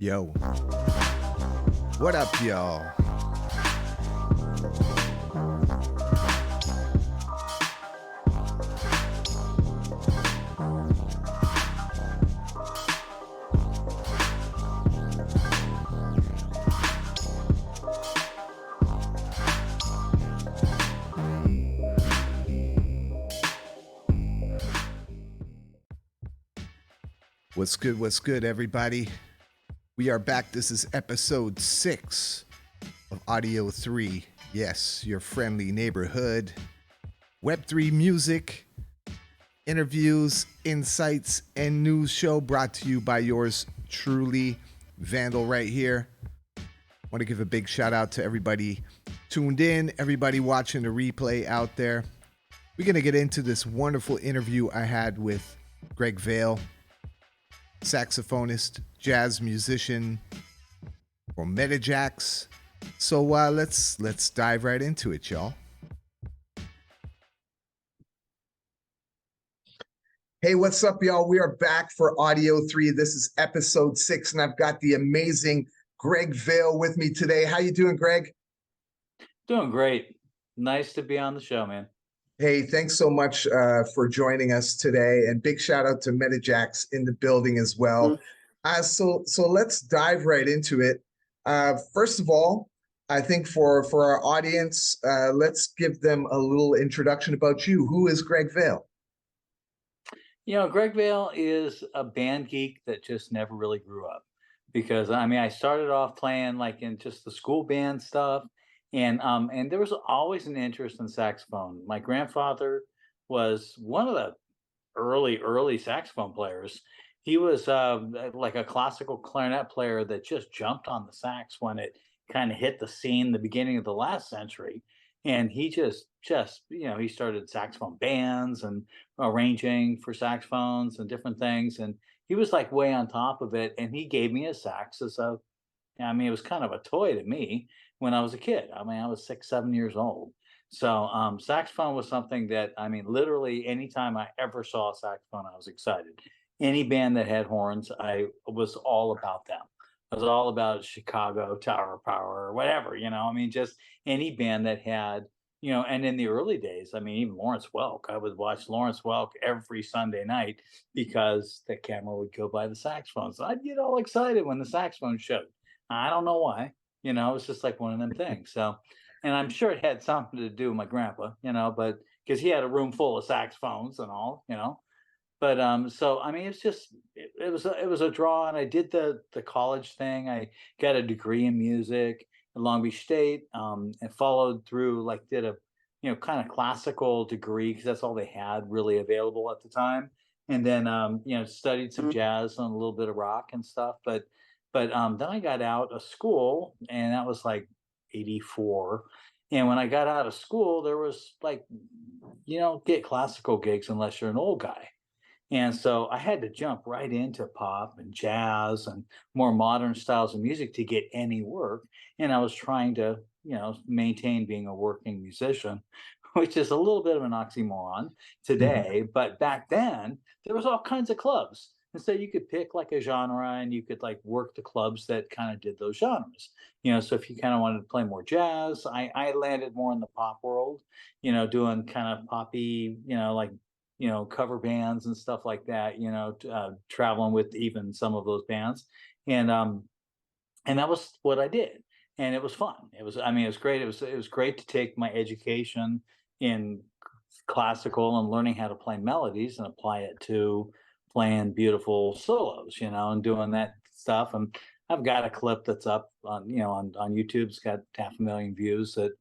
Yo, what up, y'all? What's good, everybody? We are back. This is episode 6 of ODDio3. Yes, your friendly neighborhood Web3 music, interviews, insights, and news show brought to you by yours truly, Vandal, right here. Want to give a big shout out to everybody tuned in, everybody watching the replay out there. We're going to get into this wonderful interview I had with Greg Vail, saxophonist, jazz musician for MetaJAX. So let's dive right into it, y'all. Hey, what's up, y'all? We are back for ODDio3. This is episode 6, and I've got the amazing Greg Vail with me today. How you doing, Greg? Doing great. Nice to be on the show, man. Hey, thanks so much for joining us today, and big shout out to MetaJAX in the building as well. So let's dive right into it. First of all, I think for our audience, let's give them a little introduction about you. Who is Greg Vail? You know, Greg Vail is a band geek that just never really grew up, because I mean, I started off playing like in just the school band stuff, and there was always an interest in saxophone. My grandfather was one of the early saxophone players. He was like a classical clarinet player that just jumped on the sax when it kind of hit the scene the beginning of the last century. And he just he started saxophone bands and arranging for saxophones and different things. And he was like way on top of it. And he gave me a sax as a, I mean, it was kind of a toy to me when I was a kid. I mean, I was 6, 7 years old. So saxophone was something that, I mean, literally anytime I ever saw a saxophone, I was excited. Any band that had horns, I was all about them. I was all about Chicago, Tower of Power, or whatever, I mean, just any band that had, and in the early days, I mean, even Lawrence Welk, I would watch Lawrence Welk every Sunday night because the camera would go by the saxophones. I'd get all excited when the saxophone showed. I don't know why, it was just like one of them things. So, and I'm sure it had something to do with my grandpa, but because he had a room full of saxophones and all, But so I mean, it's just it was a draw, and I did the college thing. I got a degree in music at Long Beach State, and followed through, like, did a kind of classical degree because that's all they had really available at the time. And then studied some jazz and a little bit of rock and stuff. But then I got out of school, and that was like 84. And when I got out of school, there was like, get classical gigs unless you're an old guy. And so I had to jump right into pop and jazz and more modern styles of music to get any work. And I was trying to, maintain being a working musician, which is a little bit of an oxymoron today. But back then, there was all kinds of clubs. And so you could pick like a genre, and you could like work the clubs that kind of did those genres. So if you kind of wanted to play more jazz, I landed more in the pop world, doing kind of poppy, like cover bands and stuff like that, traveling with even some of those bands. And that was what I did. And it was fun. It was great. It was great to take my education in classical and learning how to play melodies and apply it to playing beautiful solos, and doing that stuff. And I've got a clip that's up on, on YouTube. It's got 500,000 views, that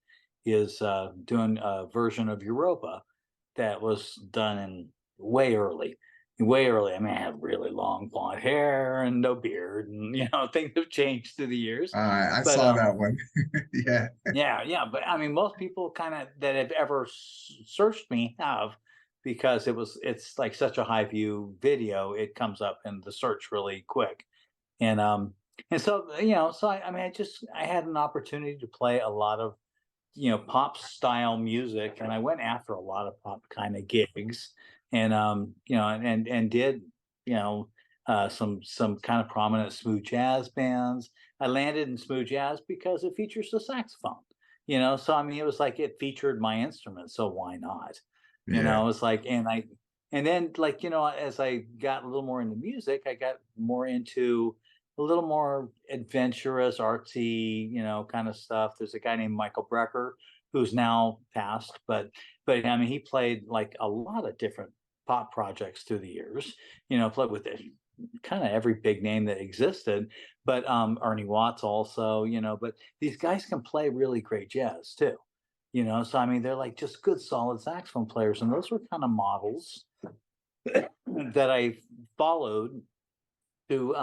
is doing a version of Europa that was done in way early. I mean, I have really long blonde hair and no beard, and things have changed through the years. I saw that one. yeah. But I mean, most people kind of that have ever searched me have, because it's like such a high view video. It comes up in the search really quick, and so I mean, I had an opportunity to play a lot of pop style music, and I went after a lot of pop kind of gigs, and and did some kind of prominent smooth jazz bands. I landed in smooth jazz because it features the saxophone. So I mean, it was like it featured my instrument, so why not? Yeah. It was like, and then like as I got a little more into music, I got more into a little more adventurous, artsy, kind of stuff. There's a guy named Michael Brecker who's now passed, but I mean, he played like a lot of different pop projects through the years. Played with it kind of every big name that existed, but Ernie Watts also, but these guys can play really great jazz too. So I mean, they're like just good, solid saxophone players, and those were kind of models that I followed to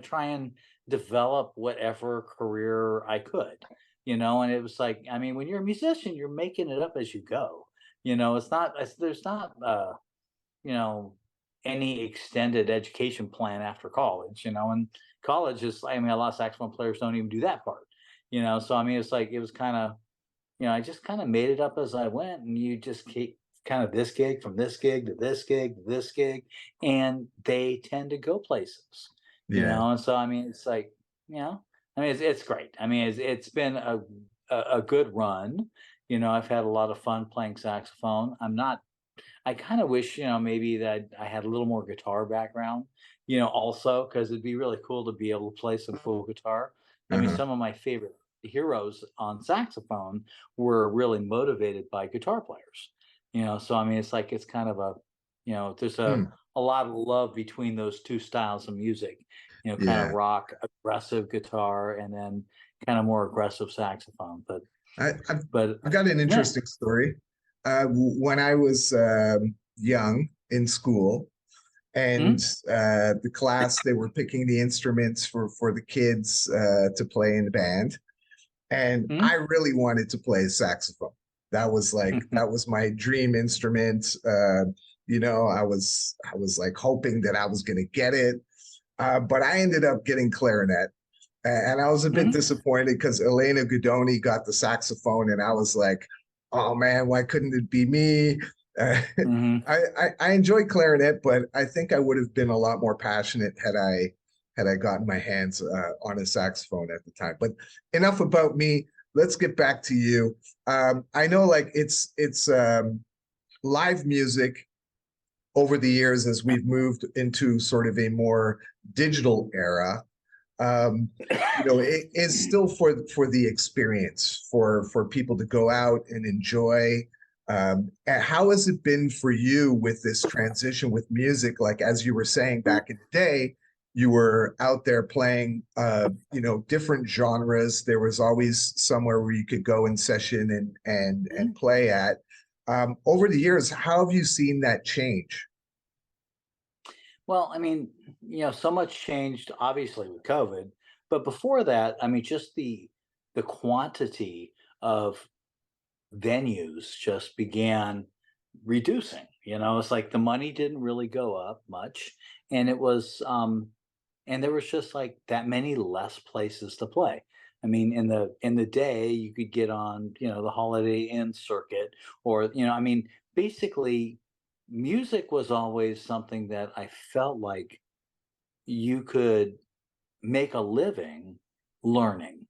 try and develop whatever career I could. And it was like, I mean, when you're a musician, you're making it up as you go. There's not you know any extended education plan after college. And college is, I mean, a lot of saxophone players don't even do that part. So I mean, it's like it was kind of, I just kind of made it up as I went, and you just keep kind of this gig from this gig to this gig to this gig, and they tend to go places, Yeah. and so I mean, it's like, I mean, it's great. I mean, it's been a good run. I've had a lot of fun playing saxophone. I kind of wish, maybe that I had a little more guitar background, also, because it'd be really cool to be able to play some full guitar. I mean, Uh-huh. some of my favorite heroes on saxophone were really motivated by guitar players. So I mean, it's like it's kind of a, there's Hmm. a lot of love between those two styles of music. Kind of Yeah. rock aggressive guitar, and then kind of more aggressive saxophone. But I, I've, but I've got an yeah. interesting story. When I was young in school, and Mm, the class, they were picking the instruments for the kids to play in the band, and I mm, really wanted to play saxophone. That was my dream instrument. I was like hoping that I was going to get it, but I ended up getting clarinet. And I was a bit mm, disappointed because Elena Guidoni got the saxophone, and I was like, "Oh man, why couldn't it be me?" Uh, mm. I enjoy clarinet, but I think I would have been a lot more passionate had I gotten my hands on a saxophone at the time. But enough about me. Let's get back to you. I know, like it's live music over the years as we've moved into sort of a more digital era. It is still for the experience for people to go out and enjoy. And how has it been for you with this transition with music? Like as you were saying back in the day, you were out there playing, different genres. There was always somewhere where you could go in session and play at. Over the years, how have you seen that change? Well, I mean, so much changed obviously with COVID, but before that, I mean, just the quantity of venues just began reducing. It's like the money didn't really go up much, and and there was just like that many less places to play. I mean, in the day, you could get on, the Holiday Inn circuit, or I mean, basically, music was always something that I felt like you could make a living learning.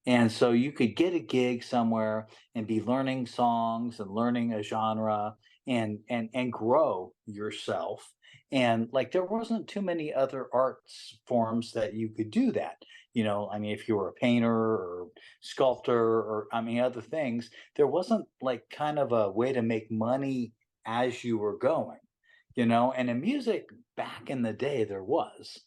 And so you could get a gig somewhere and be learning songs and learning a genre, and grow yourself. And like there wasn't too many other arts forms that you could do that. I mean, if you were a painter or sculptor, or I mean other things, there wasn't like kind of a way to make money as you were going. And in music back in the day there was,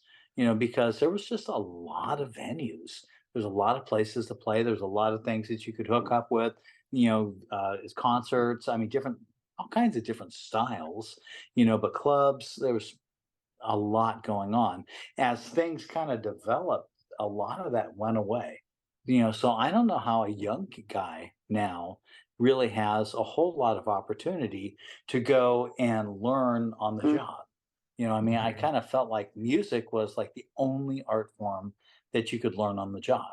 because there was just a lot of venues. There's a lot of places to play. There's a lot of things that you could hook up with, as concerts. I mean, all kinds of different styles, but clubs, there was a lot going on. As things kind of developed, a lot of that went away. So I don't know how a young guy now really has a whole lot of opportunity to go and learn on the job. I mean, I Mhm. kind of felt like music was like the only art form that you could learn on the job.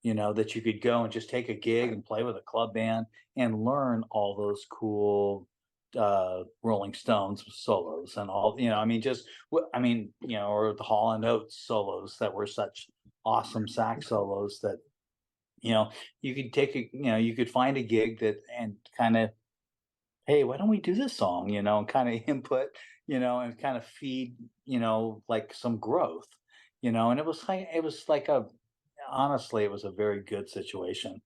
That you could go and just take a gig and play with a club band and learn all those cool Rolling Stones solos and all, I mean, or the Hall and Oates solos that were such awesome sax solos that, you could take you could find a gig that and kind of, hey, why don't we do this song, and kind of input, and kind of feed, like some growth, and it was like honestly, it was a very good situation.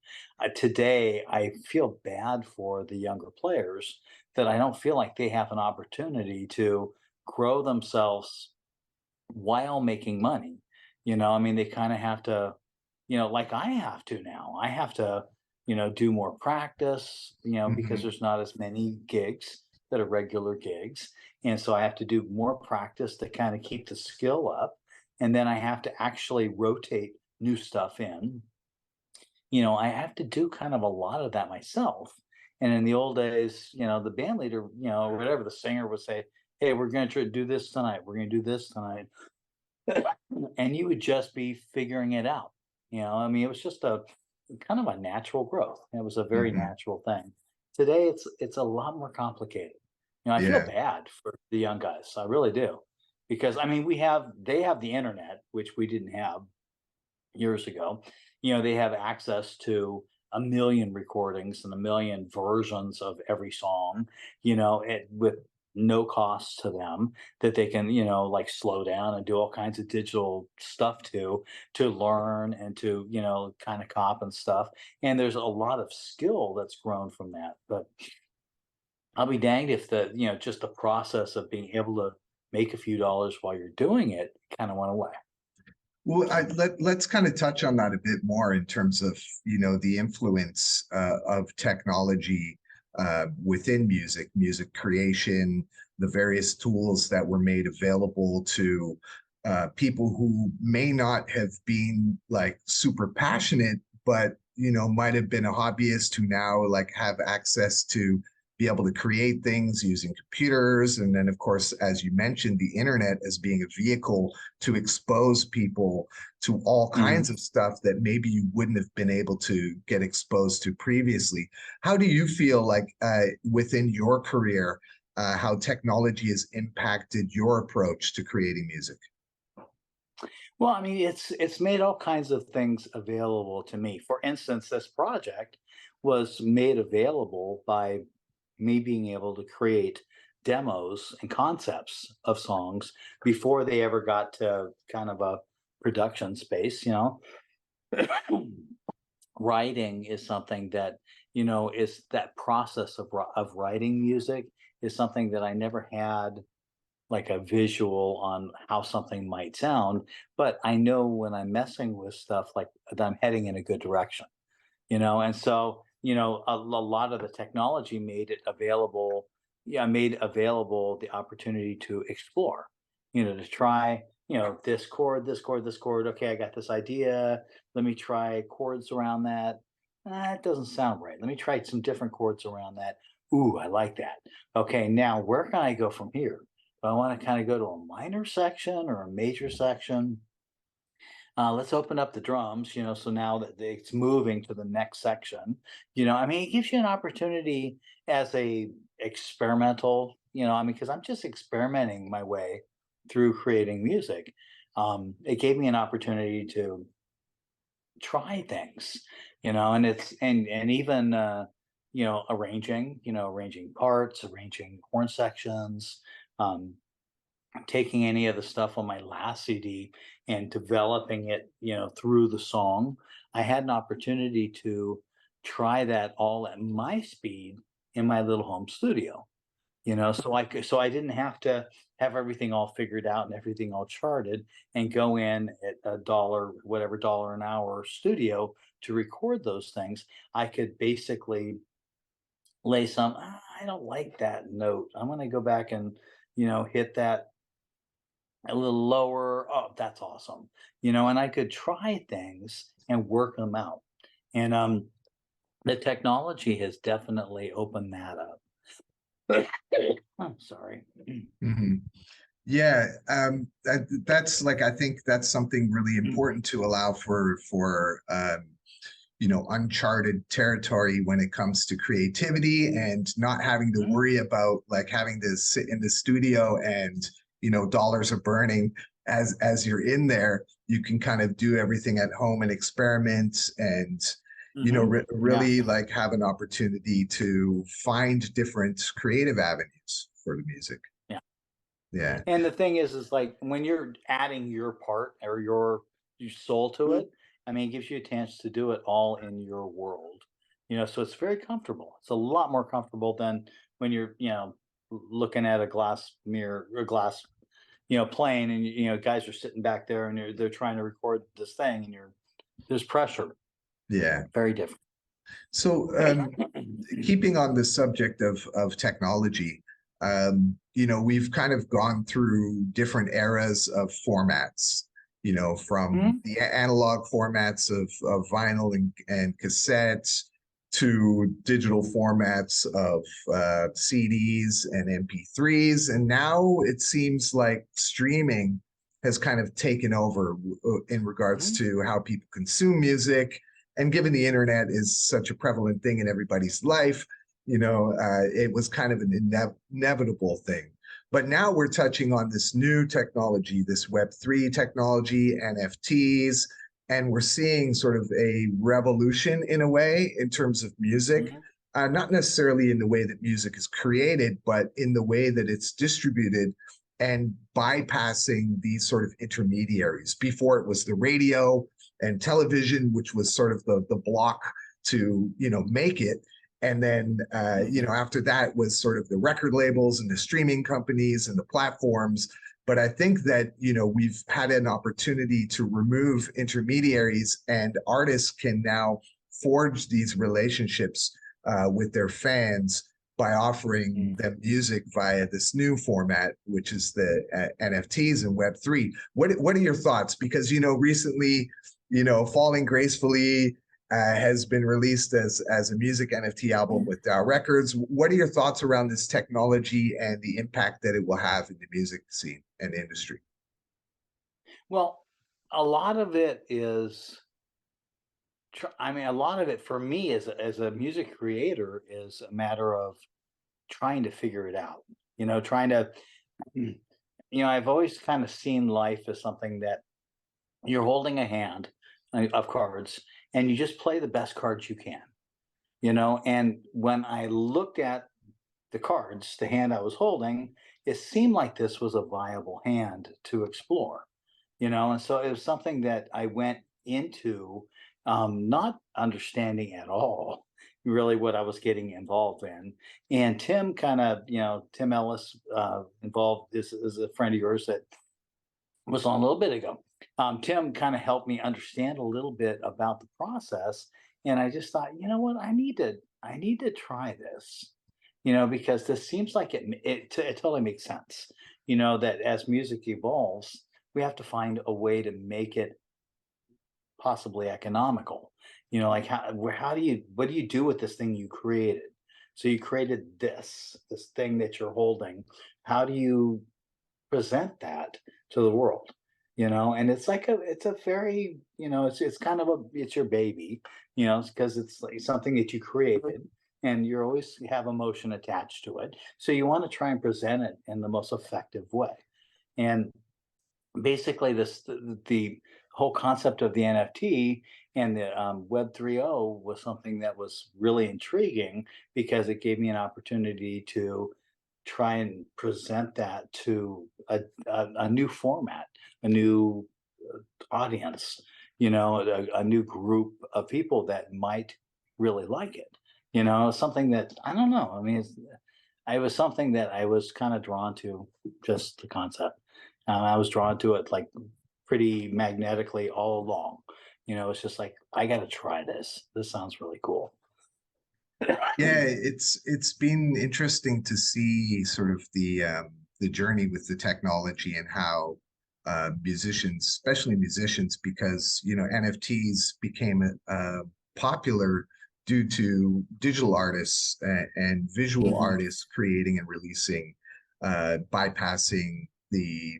Today, I feel bad for the younger players that I don't feel like they have an opportunity to grow themselves while making money. I mean, they kind of have to, like I have to now. I have to, do more practice, because Hmm. there's not as many gigs that are regular gigs. And so I have to do more practice to kind of keep the skill up. And then I have to actually rotate new stuff in. I have to do kind of a lot of that myself. And in the old days, the band leader, or whatever, the singer would say, hey, we're going to do this tonight. We're going to do this tonight. And you would just be figuring it out. I mean, it was just a kind of a natural growth. It was a very Hmm. natural thing. Today, it's a lot more complicated. I feel Yeah. bad for the young guys. I really do, because I mean, they have the internet, which we didn't have years ago. They have access to a million recordings and a million versions of every song, with no cost to them, that they can, like slow down and do all kinds of digital stuff to learn and to, kind of cop and stuff. And there's a lot of skill that's grown from that. But I'll be danged if just the process of being able to make a few dollars while you're doing it kind of went away. Well, let's kind of touch on that a bit more in terms of, the influence of technology within music creation, the various tools that were made available to people who may not have been like super passionate, but, might have been a hobbyist who now like have access to be able to create things using computers. And then, of course, as you mentioned, the internet as being a vehicle to expose people to all kinds of stuff that maybe you wouldn't have been able to get exposed to previously. How do you feel like within your career, how technology has impacted your approach to creating music? Well, I mean, it's made all kinds of things available to me. For instance, this project was made available by me being able to create demos and concepts of songs before they ever got to kind of a production space, Writing is something that, is that process of writing music is something that I never had like a visual on how something might sound, but I know when I'm messing with stuff like that I'm heading in a good direction, and so, a lot of the technology made it available, yeah, made available the opportunity to explore, to try, this chord, this chord, this chord. Okay, I got this idea. Let me try chords around that. It doesn't sound right. Let me try some different chords around that. Ooh, I like that. Okay, now where can I go from here? Do I want to kind of go to a minor section or a major section? Let's open up the drums, so now that it's moving to the next section, I mean, it gives you an opportunity as a experimental, I mean, because I'm just experimenting my way through creating music. It gave me an opportunity to try things, and and even, arranging parts, arranging horn sections, um, taking any of the stuff on my last CD and developing it, through the song. I had an opportunity to try that all at my speed in my little home studio. So I didn't have to have everything all figured out and everything all charted and go in at a dollar, whatever dollar an hour studio to record those things. I could basically lay some, I don't like that note. I'm going to go back and, hit that a little lower. Oh, that's awesome. And I could try things and work them out. And the technology has definitely opened that up. I'm sorry. Hmm. Yeah, that's like I think that's something really important to allow for uncharted territory when it comes to creativity, and not having to worry about like having to sit in the studio and dollars are burning as you're in there. You can kind of do everything at home and experiment, and really like have an opportunity to find different creative avenues for the music. Yeah. And the thing is like when you're adding your part or your soul to it, I mean, it gives you a chance to do it all in your world. So it's very comfortable. It's a lot more comfortable than when you're, looking at a glass mirror or glass, plane, and guys are sitting back there and they're trying to record this thing, and there's pressure. Yeah. Very different. So keeping on the subject of technology, we've kind of gone through different eras of formats, from the analog formats of vinyl and cassettes to digital formats of CDs and MP3s. And now it seems like streaming has kind of taken over in regards to how people consume music. And given the internet is such a prevalent thing in everybody's life, it was kind of an inevitable thing. But now we're touching on this new technology, this Web3 technology, NFTs, and we're seeing sort of a revolution in a way in terms of music, not necessarily in the way that music is created, but in the way that it's distributed and bypassing these sort of intermediaries. Before it was the radio and television, which was sort of the block to, make it. And then, after that was sort of the record labels and the streaming companies and the platforms. But I think that, we've had an opportunity to remove intermediaries, and artists can now forge these relationships with their fans by offering them music via this new format, which is the NFTs and Web3. What are your thoughts? Because, recently, Falling Gracefully has been released as a music NFT album with DAOrecords. What are your thoughts around this technology and the impact that it will have in the music scene and industry? Well, a lot of it is, a lot of it for me as a music creator is a matter of trying to figure it out. Trying to, I've always kind of seen life as something that you're holding a hand of cards, and you just play the best cards you can, and when I looked at the cards, the hand I was holding, it seemed like this was a viable hand to explore, and so it was something that I went into not understanding at all really what I was getting involved in. And Tim kind of, Tim Ellis involved, this is a friend of yours that was on a little bit ago. Tim kind of helped me understand a little bit about the process, and I just thought, you know what, I need to try this, because this seems like it totally makes sense. That as music evolves, we have to find a way to make it possibly economical. Like what do you do with this thing you created? So you created this thing that you're holding. How do you present that to the world? And it's like it's a very, it's kind of it's your baby, because it's like something that you created, and you always have emotion attached to it. So you want to try and present it in the most effective way. And basically the whole concept of the NFT and the Web 3.0 was something that was really intriguing, because it gave me an opportunity to try and present that to a new format, a new audience, a new group of people that might really like it. Something that, I don't know. I mean, it was something that I was kind of drawn to, just the concept. I was drawn to it like pretty magnetically all along. It's just like, I got to try this. This sounds really cool. Yeah, it's been interesting to see sort of the journey with the technology, and how musicians, especially musicians, because NFTs became popular due to digital artists and visual artists creating and releasing, bypassing the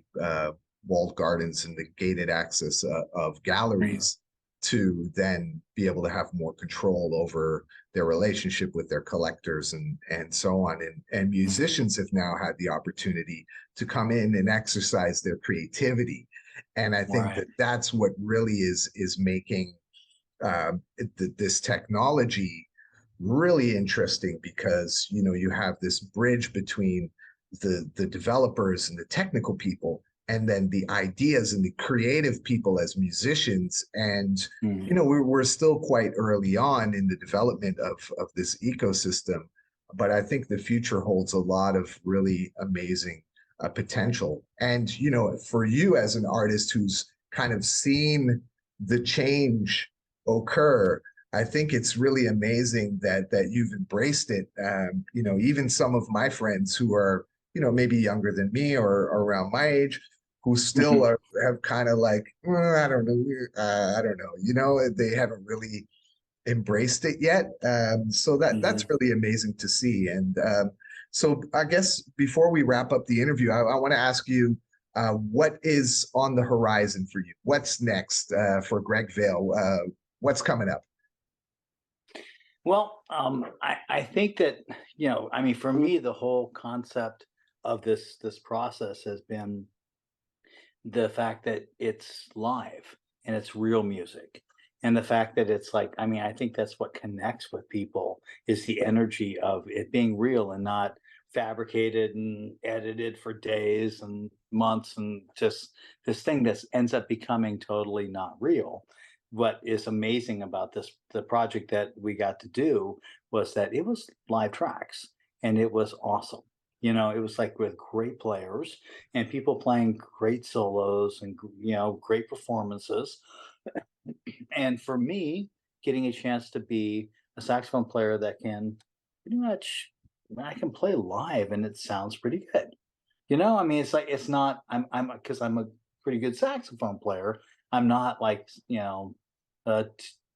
walled gardens and the gated access of galleries. to then be able to have more control over their relationship with their collectors and so on. And musicians have now had the opportunity to come in and exercise their creativity. And I think Right. that's what really is making this technology really interesting, because you have this bridge between the developers and the technical people, and then the ideas and the creative people as musicians. And we're still quite early on in the development of this ecosystem, but I think the future holds a lot of really amazing potential. And for you as an artist who's kind of seen the change occur, I think it's really amazing that you've embraced it. Even some of my friends who are maybe younger than me or around my age, who still have kind of like, I don't know, I don't know. They haven't really embraced it yet. So that's really amazing to see. And so I guess before we wrap up the interview, I want to ask you, what is on the horizon for you? What's next for Greg Vail? What's coming up? Well, I think that, I mean, for me, the whole concept of this process has been the fact that it's live and it's real music. And the fact that it's like, I mean, I think that's what connects with people, is the energy of it being real and not fabricated and edited for days and months, and just this thing that ends up becoming totally not real. What is amazing about the project that we got to do, was that it was live tracks, and it was awesome. It was like with great players and people playing great solos and great performances. And for me, getting a chance to be a saxophone player that can pretty much, I can play live and it sounds pretty good. I mean, it's like, it's not, I'm because I'm a pretty good saxophone player. I'm not like, a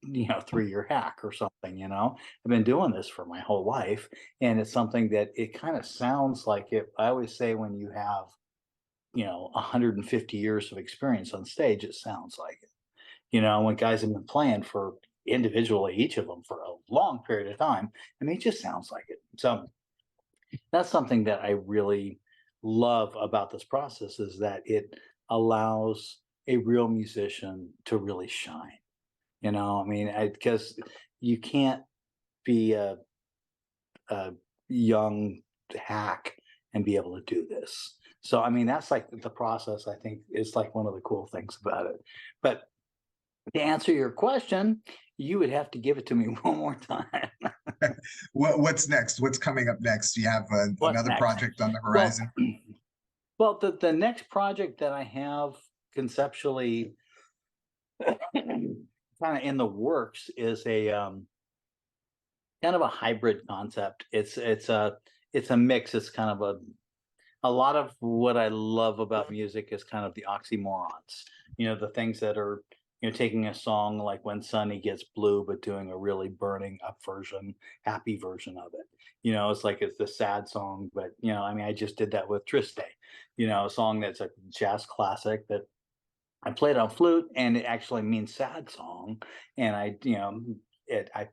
3-year hack or something. I've been doing this for my whole life, and it's something that it kind of sounds like it. I always say, when you have 150 years of experience on stage, it sounds like it. When guys have been playing for individually, each of them, for a long period of time, I mean, it just sounds like it. So that's something that I really love about this process, is that it allows a real musician to really shine. I mean, because you can't be a young hack and be able to do this. So, I mean, that's like the process, I think, is like one of the cool things about it. But to answer your question, you would have to give it to me one more time. What's next? What's coming up next? Do you have What's another next? project on the Well, horizon? well, the next project that I have conceptually kind of in the works is a kind of a hybrid concept. It's a mix. It's kind of a lot of what I love about music is kind of the oxymorons. The things that are, taking a song like When Sunny Gets Blue, but doing a really burning up version, happy version of it. It's like it's the sad song, but I mean, I just did that with Triste, a song that's a jazz classic that I played on flute, and it actually means sad song. And I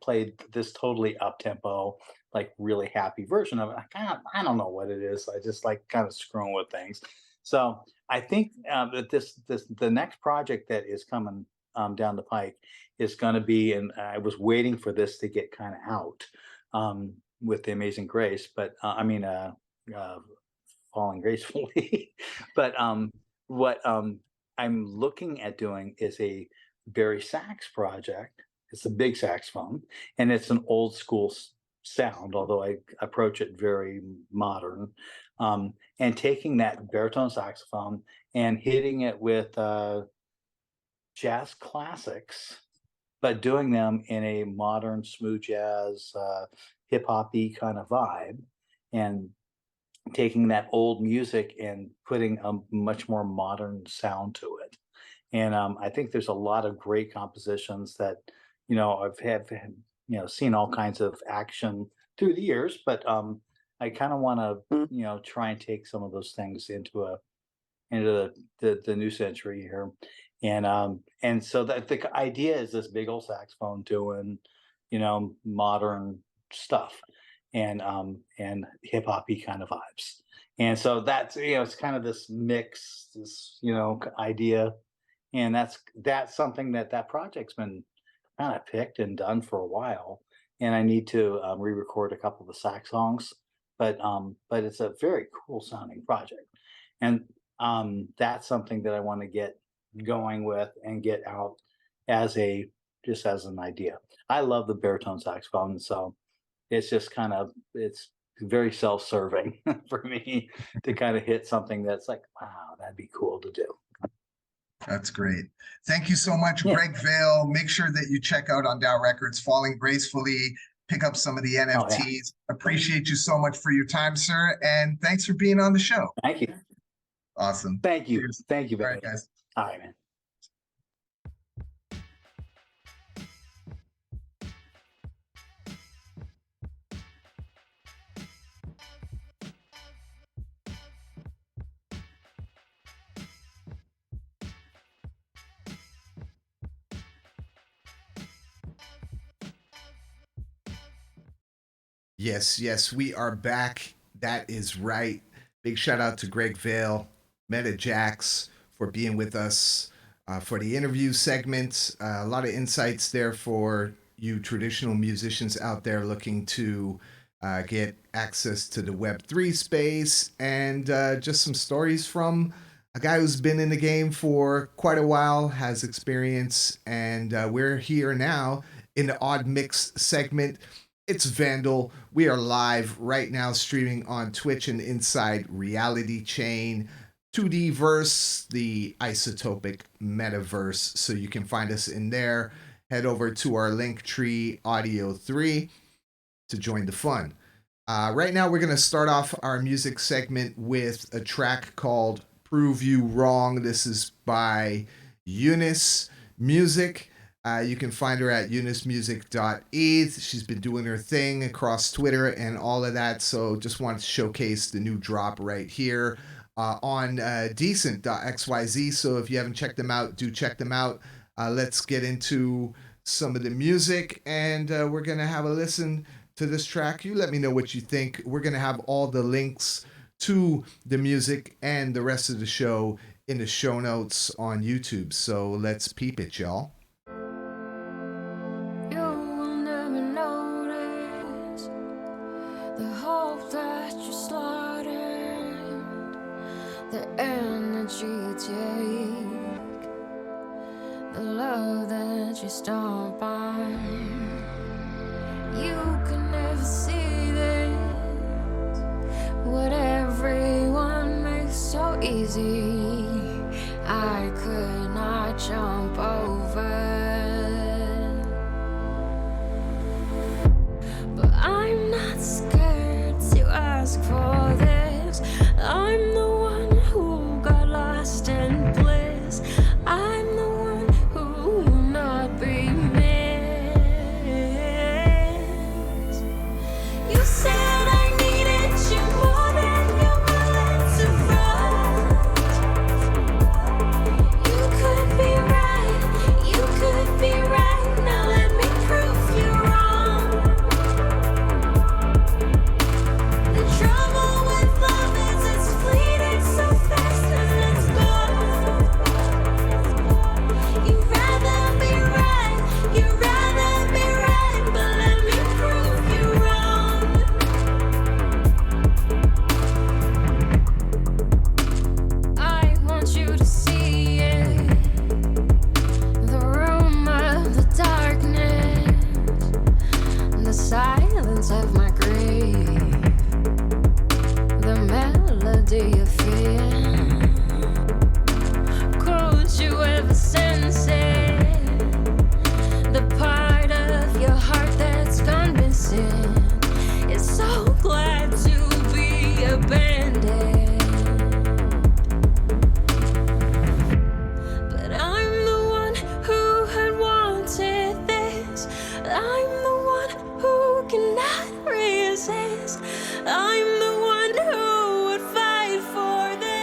played this totally up tempo, like really happy version of it. I don't know what it is. I just like kind of screwing with things. So I think that the next project that is coming down the pike is going to be, and I was waiting for this to get kind of out with the Amazing Grace, but Falling Gracefully. But what I'm looking at doing is a Barry sax project. It's a big saxophone, and it's an old school sound, although I approach it very modern. And taking that baritone saxophone and hitting it with jazz classics, but doing them in a modern smooth jazz, hip hoppy kind of vibe, and taking that old music and putting a much more modern sound to it. And I think there's a lot of great compositions that I've had seen all kinds of action through the years, but I kind of want to try and take some of those things into the new century here, And so that the idea is this big old saxophone doing, modern stuff and hip hoppy kind of vibes. And so that's it's kind of this mix, this idea, and that's something that project's been kind of picked and done for a while. And I need to re-record a couple of the sax songs, but it's a very cool sounding project, and that's something that I want to get going with and get out as just as an idea. I love the baritone saxophone, so it's very self-serving for me to kind of hit something that's like, wow, that'd be cool to do. That's great. Thank you so much, Yeah. Greg Vail. Make sure that you check out on DAO Records, Falling Gracefully, pick up some of the NFTs. Oh, yeah. Appreciate you so much for your time, sir. And thanks for being on the show. Thank you. Awesome. Thank you. Cheers. Thank you, All baby. right, guys. All right, man. Yes, we are back. That is right. Big shout out to Greg Vail, MetaJAX, for being with us for the interview segment. A lot of insights there for you traditional musicians out there looking to get access to the Web3 space, and just some stories from a guy who's been in the game for quite a while, has experience, and we're here now in the Odd Mix segment. It's Vandal. We are live right now streaming on Twitch and inside RealityChain, 2Dverse, the isotopic metaverse. So you can find us in there. Head over to our link tree, ODDio3, to join the fun. Right now, we're going to start off our music segment with a track called Prove You Wrong. This is by Eunice Music. You can find her at eunicemusic.eth. She's been doing her thing across Twitter and all of that. So just wanted to showcase the new drop right here on decent.xyz. So if you haven't checked them out, do check them out. Let's get into some of the music, and we're going to have a listen to this track. You let me know what you think. We're going to have all the links to the music and the rest of the show in the show notes on YouTube. So let's peep it, y'all. The energy you take, the love that you stomp on. You can never see this, what everyone makes so easy. I could not jump over, but I'm not scared to ask for this. I'm the one who got lost in bliss. I'm the one who will not be missed. You said I needed you more than you're willing to run. You could be right, you could be right. Now let me prove you wrong. The trouble with love is it's fleeting so fast and it's gone. You'd rather be right, but let me prove you wrong. I want you to see it, the room of the darkness, the silence of my grief, the melody of fear. Could you ever sense it? The part of your heart that's gone missing is so glad to be abandoned. But I'm the one who had wanted this. I'm the one who cannot resist. I'm the one who would fight for this.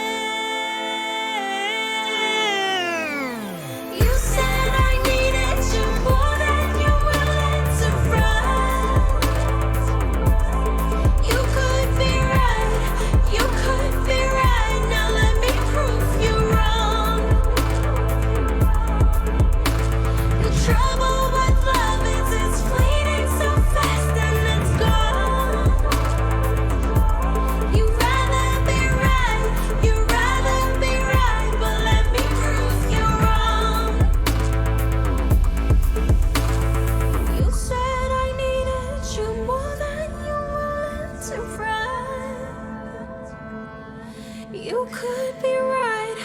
You could be right,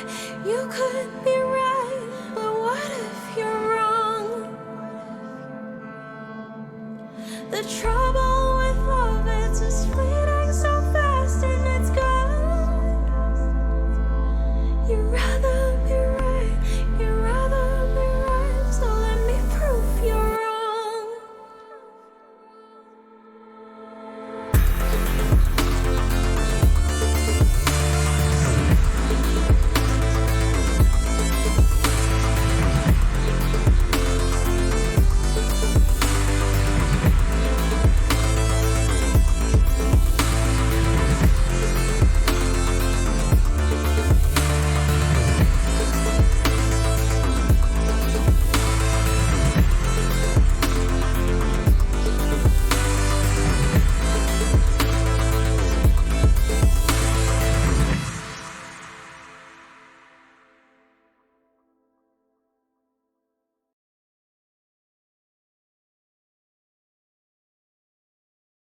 you could be right, but what if you're wrong? The trouble with love, it's just fleeting so fast and it's gone. You'd rather be right, you'd rather be right, so let me prove you're wrong.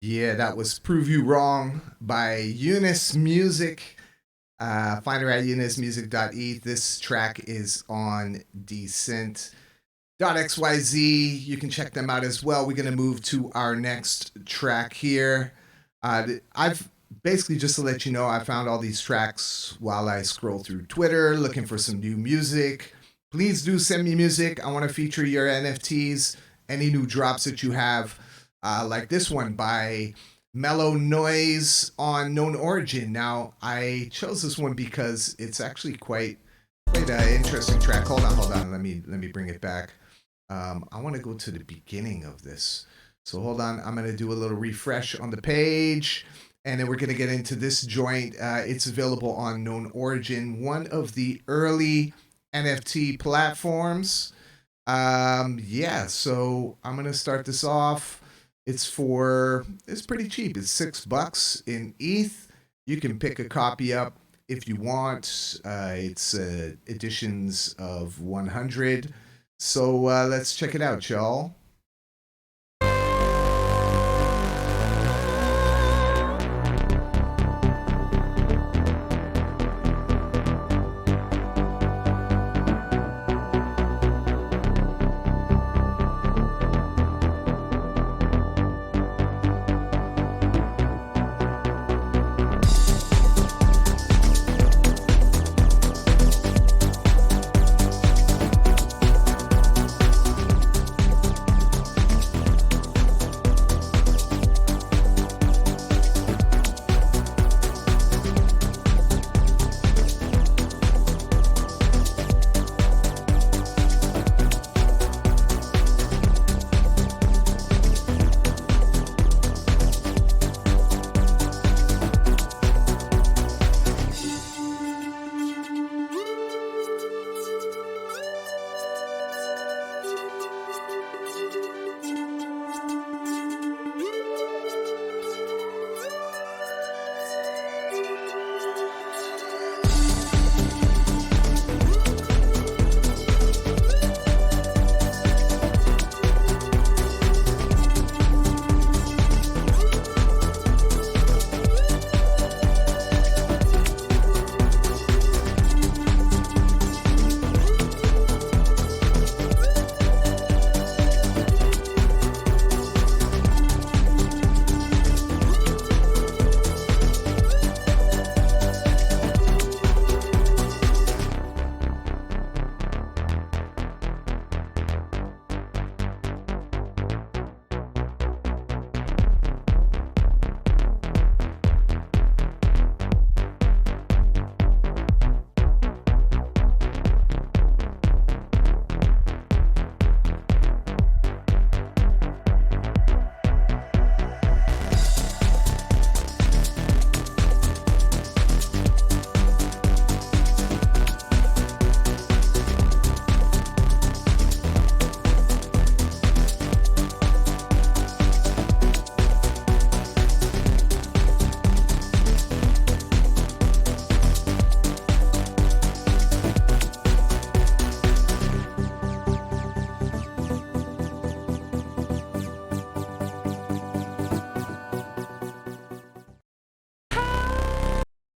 Yeah, that was Prove You Wrong by Eunice Music. Find her at eunicemusic.eth. This track is on Descent.xyz. You can check them out as well. We're going to move to our next track here. I've basically, just to let you know, I found all these tracks while I scroll through Twitter looking for some new music. Please do send me music. I want to feature your NFTs, any new drops that you have. Like this one by Mellow Noise on Known Origin. Now, I chose this one because it's actually quite an interesting track. Hold on. Let me bring it back. I want to go to the beginning of this. So hold on. I'm going to do a little refresh on the page, and then we're going to get into this joint. It's available on Known Origin, one of the early NFT platforms. Yeah, so I'm going to start this off. It's pretty cheap. It's $6 in ETH. You can pick a copy up if you want. It's editions of 100. So let's check it out, y'all.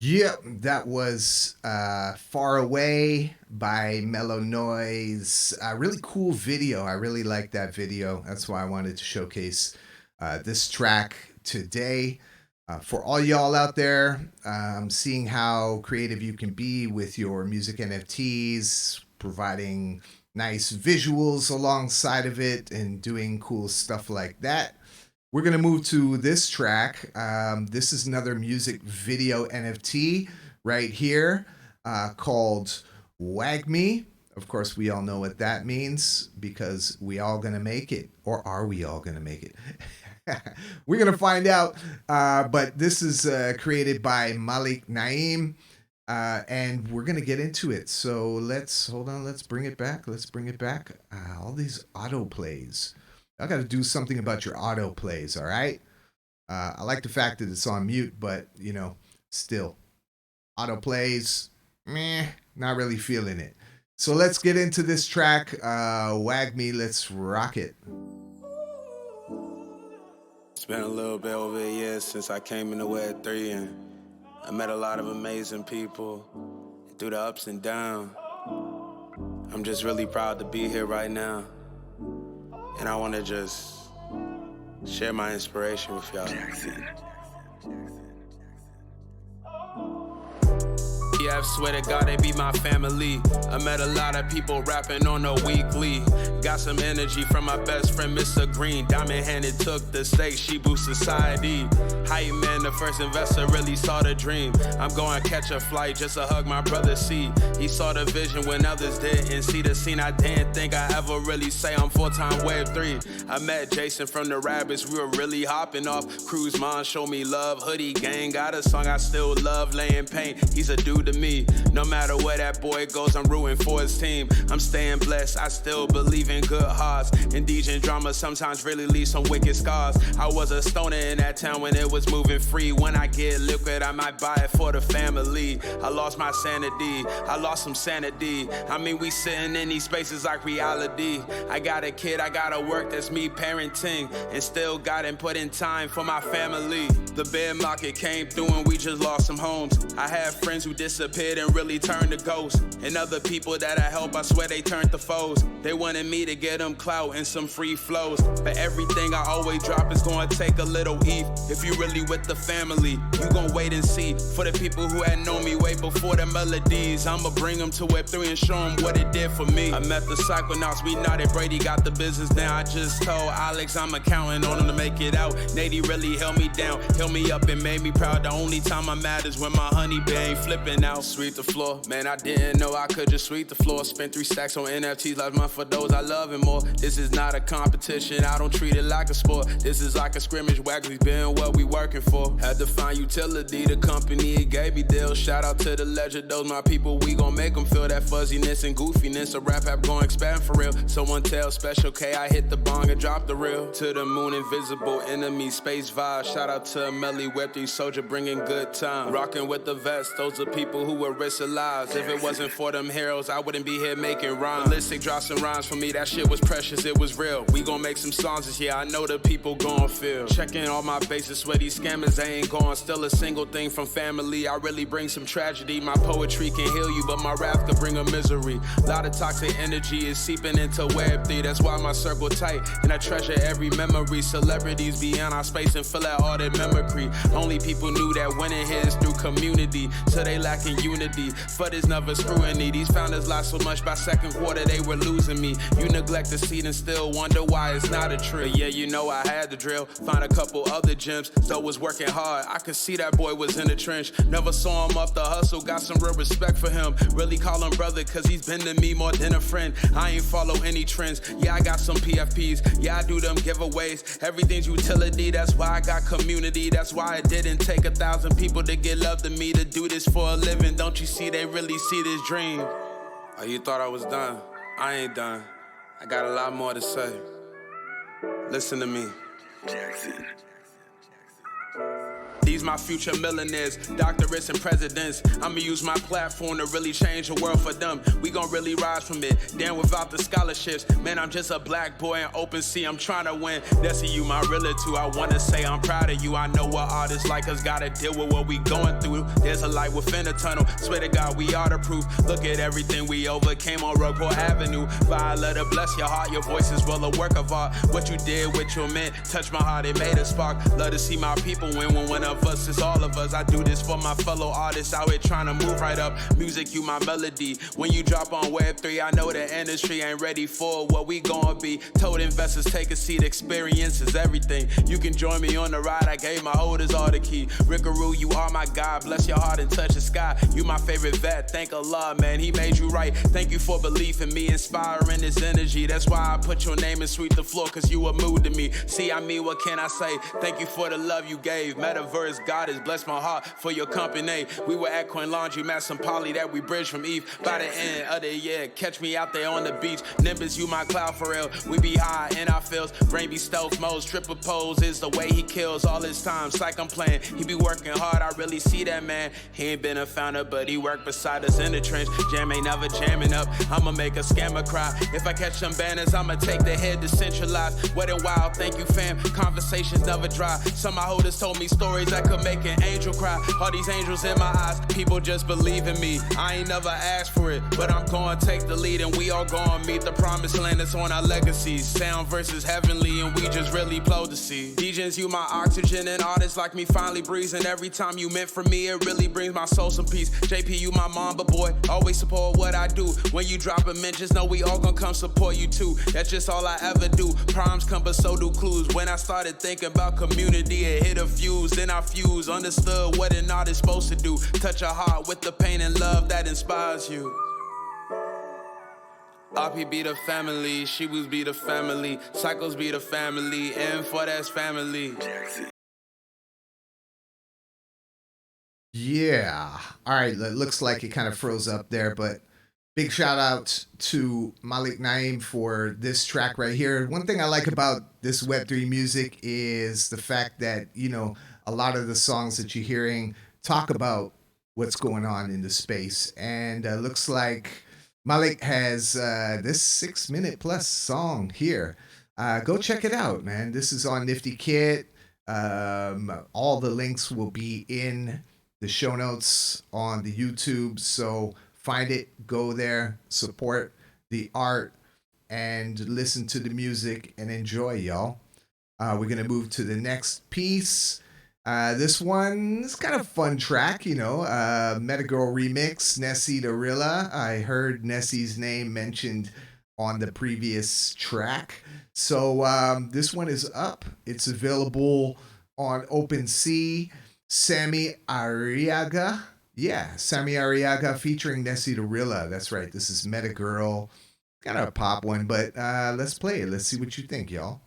Yep, that was Far Away by Mellow Noise. A really cool video. I really like that video. That's why I wanted to showcase this track today. For all y'all out there, seeing how creative you can be with your music NFTs, providing nice visuals alongside of it, and doing cool stuff like that. We're going to move to this track. This is another music video NFT right here called Wag Me. Of course, we all know what that means because we all going to make it. Or are we all going to make it? We're going to find out. But this is created by Malik Naeem. And we're going to get into it. So let's bring it back. All these autoplays. I got to do something about your auto plays, all right? I like the fact that it's on mute, but, you know, still. Auto plays, meh, not really feeling it. So let's get into this track. Wag Me, let's rock it. It's been a little bit over a year since I came into Web3, and I met a lot of amazing people through the ups and downs. I'm just really proud to be here right now. And I want to just share my inspiration with y'all. Yeah, I swear to God, they be my family. I met a lot of people rapping on a weekly. Got some energy from my best friend, Mr. Green. Diamond-handed took the stakes, she boost society. Hype man, the first investor, really saw the dream. I'm going to catch a flight just to hug my brother C. He saw the vision when others didn't see the scene. I didn't think I ever really say I'm full-time Web3. I met Jason from the Rabbits, we were really hopping off. Cruise Mom showed me love, Hoodie Gang got a song I still love, laying paint. He's a dude to me. No matter where that boy goes, I'm rooting for his team. I'm staying blessed, I still believe in good hearts. And DJ drama sometimes really leaves some wicked scars. I was a stoner in that town when it was moving free. When I get liquid, I might buy it for the family. I lost my sanity, I lost some sanity. I mean, we sitting in these spaces like reality. I got a kid, I gotta work, that's me parenting. And still got and put in time for my family. The bear market came through and we just lost some homes. I have friends who disappeared and really turned to ghosts. And other people that I help, I swear they turned to foes. They wanted me to get them clout and some free flows. But everything I always drop is gonna take a little ETH. If you really with the family, you gon' wait and see. For the people who had known me way before the melodies, I'ma bring them to Web3 and show them what it did for me. I met the Psychonauts, we nodded, Brady got the business now. I just told Alex I'm counting on him to make it out. Nady really held me down, held me up and made me proud. The only time I mad is when my honey bear ain't flipping out. Sweep the floor, man, I didn't know I could just sweep the floor. Spent 3 stacks on NFTs last month for those I love and more. This is not a competition, I don't treat it like a sport. This is like a scrimmage, Wagley's been what we working for. Had to find utility, the company it gave me deals. Shout out to the legend, those my people, we gon' make them feel that fuzziness and goofiness. A rap app gon' expand for real. Someone tell Special K I hit the bong and drop the reel. To the moon, invisible enemy, space vibe. Shout out to Melly, Web3 soldier bringing good time. Rocking with the vest, those are people who were risk their lives. If it wasn't for them heroes, I wouldn't be here making rhymes. Ballistic dropped some rhymes for me, that shit was precious, it was real. We gon' make some songs this year, I know the people gon' feel. Checking all my bases, swear these scammers, they ain't gone. Still a single thing from family, I really bring some tragedy. My poetry can heal you, but my rap can bring a misery. Lot of toxic energy is seeping into Web3, that's why my circle tight, and I treasure every memory. Celebrities be in our space and fill out all their memory. Only people knew that winning here is through community, so they lacking unity. But there's never scrutiny. These founders lost so much by second quarter they were losing me. You neglect the seed and still wonder why it's not a tree. But yeah, you know I had the drill. Find a couple other gems, though was working hard. I could see that boy was in the trench. Never saw him off the hustle, got some real respect for him. Really call him brother, cause he's been to me more than a friend. I ain't follow any trends. Yeah, I got some PFPs. Yeah, I do them giveaways. Everything's utility, that's why I got community. That's why it didn't take 1,000 people to get love to me to do this for a living. Don't you see they really see this dream? Oh, you thought I was done? I ain't done. I got a lot more to say. Listen to me. Jackson. These my future millionaires, doctorates and presidents. I'ma use my platform to really change the world for them. We gon' really rise from it, damn without the scholarships. Man, I'm just a black boy in open sea, I'm trying to win. That's you, my realtor. I wanna say I'm proud of you. I know what artists like us gotta deal with what we going through. There's a light within the tunnel, swear to God we are the proof. Look at everything we overcame on Rockport Avenue. Violetta, bless your heart, your voice is well a work of art. What you did with your men, touched my heart, it made a spark. Love to see my people win when one of us is all of us. I do this for my fellow artists out here trying to move right up. Music, you my melody. When you drop on Web3, I know the industry ain't ready for what we gon' be. Told investors take a seat, experience is everything. You can join me on the ride, I gave my holders all the key. Rickaroo, you are my God, bless your heart and touch the sky. You my favorite vet, thank Allah, man, he made you right. Thank you for belief in me, inspiring this energy. That's why I put your name and sweep the floor, cause you a mood to me. See, I mean, what can I say? Thank you for the love you gave. Metaverse, God has blessed my heart for your company. We were at Coin Laundry, Matt some Poly that we bridged from Eve. By the end of the year, catch me out there on the beach. Nimbus, you my cloud for real. We be high in our fields. Brain be stealth modes, triple pose is the way he kills all his time. It's like I'm playing, he be working hard, I really see that man. He ain't been a founder, but he worked beside us in the trench. Jam ain't never jamming up, I'ma make a scammer cry. If I catch some banners, I'ma take the head decentralized. Wet and wild, thank you fam, conversations never dry. Some of my holders told me stories that could make an angel cry. All these angels in my eyes, people just believe in me. I ain't never asked for it, but I'm gonna take the lead and we all gonna meet the promised land that's on our legacies. Sound versus heavenly and we just really blow the sea. DJs, you my oxygen and artists like me finally breathing. Every time you meant for me, it really brings my soul some peace. JP, you my mama boy, always support what I do. When you drop a mint, just know we all gonna come support you too. That's just all I ever do. Proms come but so do clues. When I started thinking about community, it hit a fuse. Then I fuse, understood what an artist supposed to do. Touch a heart with the pain and love that inspires you. RP be the family, Shibus be the family, Cycles be the family, and for that's family. Yeah. All right. It looks like it kind of froze up there, but big shout out to Malik Naeem for this track right here. One thing I like about this Web3 music is the fact that, you know, a lot of the songs that you're hearing talk about what's going on in the space. And looks like Malik has this 6-minute plus song here. Go check it out, man. This is on Nifty Kid. All the links will be in the show notes on the YouTube. So find it, go there, support the art, and listen to the music and enjoy, y'all. We're going to move to the next piece. This one is kind of a fun track, you know, Metagirl remix, Nessie Dorilla. I heard Nessie's name mentioned on the previous track. So this one is up. It's available on OpenSea. Sammy Arriaga. Yeah, Sammy Arriaga featuring Nessie Dorilla. That's right. This is Metagirl. Kind of a pop one, but let's play it. Let's see what you think, y'all.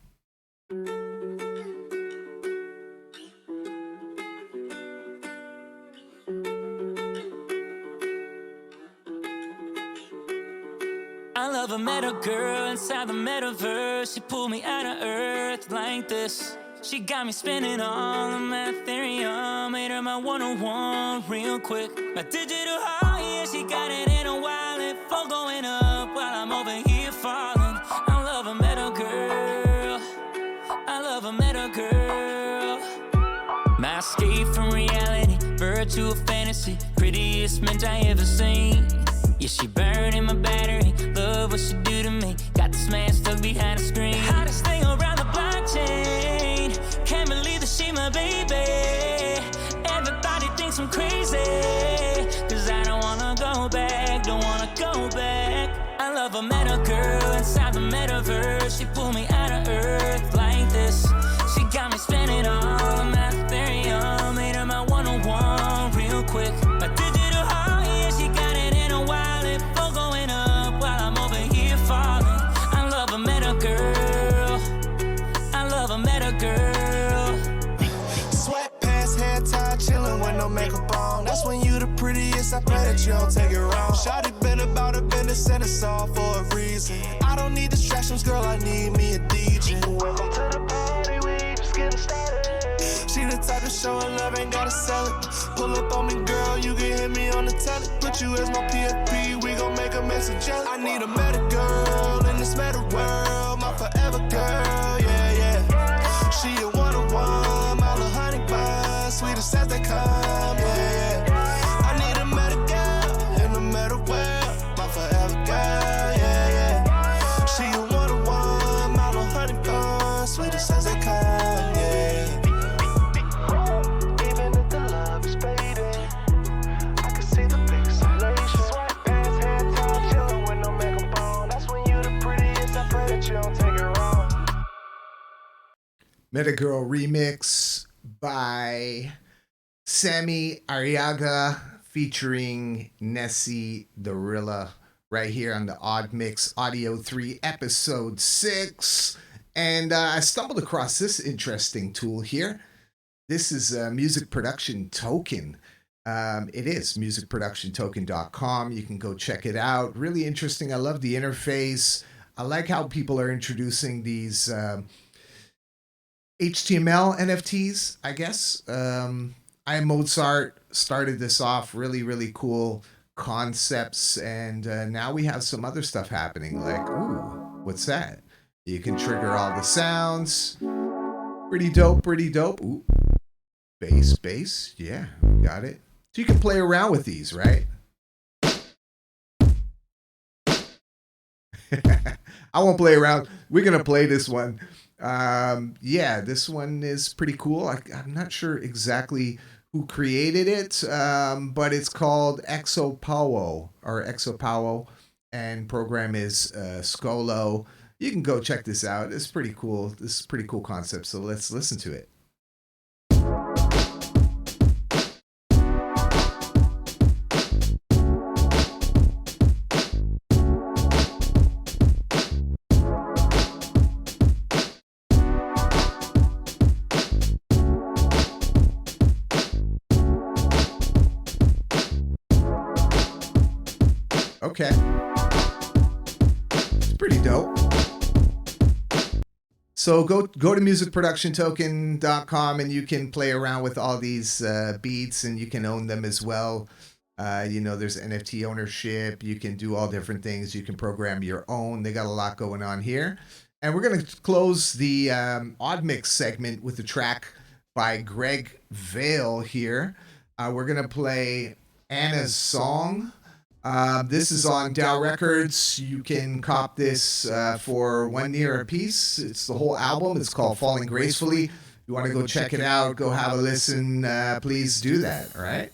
I love a meta girl inside the metaverse. She pulled me out of earth like this. She got me spinning all of my Ethereum. Made her my 101 real quick. My digital heart, yeah, she got it in a wallet. Phone going up while I'm over here falling. I love a meta girl. I love a meta girl. My escape from reality, virtual fantasy. Prettiest mint I ever seen. Yeah, she burning my battery. Love what she do to me. Got this man stuck behind the screen. Hottest thing around the blockchain. Can't believe that she my baby. Everybody thinks I'm crazy. Cause I don't wanna go back. Don't wanna go back. I love a meta girl inside the metaverse. She pulled me out of earth like this. She got me spending all of my Ethereum. Made her my 101 real quick. My digital heart, yeah, she got it in a wallet. Phone going up while I'm over here falling. I love a meta girl. I love a meta girl. Sweatpants, hair tie, chillin' with no makeup on. That's when you the prettiest. I pray that you don't take it wrong. Shawty been about her business and it's all for a reason. I don't need distractions, girl. I need me a DJ. Welcome to the party, we just getting started. She the type of showing love, ain't gotta sell it. Pull up on me, girl, you can hit me on the telly. Put you as my PFP, we gon' make a mess of jelly. I need a meta girl in this meta world, my forever girl, yeah, yeah. She a one-on-one, mile a honey bun, sweetest as they come, yeah, yeah. I need a meta girl in the meta world, my forever girl, yeah, yeah. She a one-on-one, mile a honey bun, sweetest as they come, yeah. Even if the love is fading, I can see the pixelation. Swipe past head top, chillin' with no makeup on. That's when you the prettiest. I pray that you don't take it wrong. Meta Girl remix by Sammy Arriaga featuring Nessie Dorilla right here on the Odd Mix Audio 3 episode 6. And I stumbled across this interesting tool here. This is a music production token. It is musicproductiontoken.com. You can go check it out. Really interesting. I love the interface. I like how people are introducing these HTML NFTs, I guess. I Am Mozart started this off. Really, really cool concepts. And now we have some other stuff happening. Like, ooh, what's that? You can trigger all the sounds. Pretty dope, pretty dope. Ooh. Bass. Yeah, got it. So you can play around with these, right? I won't play around. We're going to play this one. Yeah, this one is pretty cool. I'm not sure exactly who created it, but it's called Exopao, and program is Scolo. You can go check this out. It's pretty cool. This is a pretty cool concept. So let's listen to it. Okay. It's pretty dope. So go to musicproductiontoken.com and you can play around with all these beats, and you can own them as well. There's NFT ownership. You can do all different things. You can program your own. They got a lot going on here. And we're going to close the Odd Mix segment with a track by Greg Vail here. We're going to play Anna's Song. This is on DAOrecords. You can cop this for $1 a piece. It's the whole album. It's called Falling Gracefully. If you want to go check it out, go have a listen, please do that, all right?